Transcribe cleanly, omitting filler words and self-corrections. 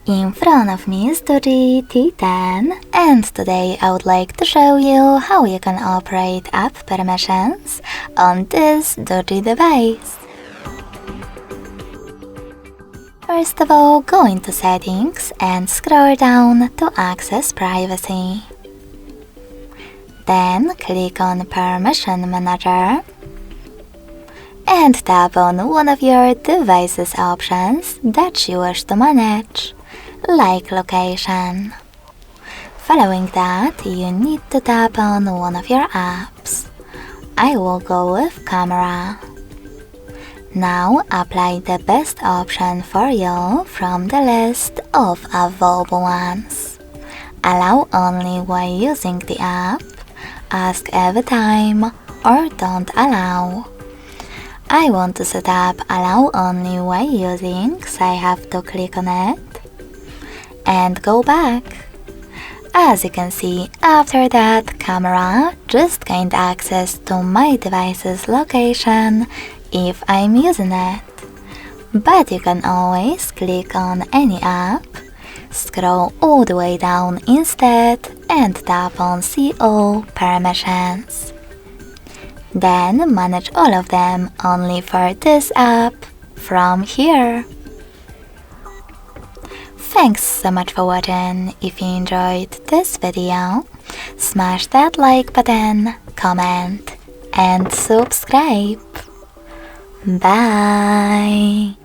In front of me is DOOGEE T10, and today I would like to show you how you can operate app permissions on this DOOGEE device. First of all, go into Settings and scroll down to access Privacy. Then click on Permission Manager and tap on one of your device's options that you wish to manage, like Location. Following that, you need to tap on one of your apps. I will go with Camera. Now apply the best option for you from the list of available ones. Allow only while using the app, ask every time, or don't allow. I want to set up allow only while using, so I have to click on it and go back. As you can see, after that, Camera just gained access to my device's location if I'm using it. But you can always click on any app, scroll all the way down instead and tap on See All Permissions. Then manage all of them only for this app from here. Thanks so much for watching. If you enjoyed this video, smash that like button, comment and subscribe. Bye!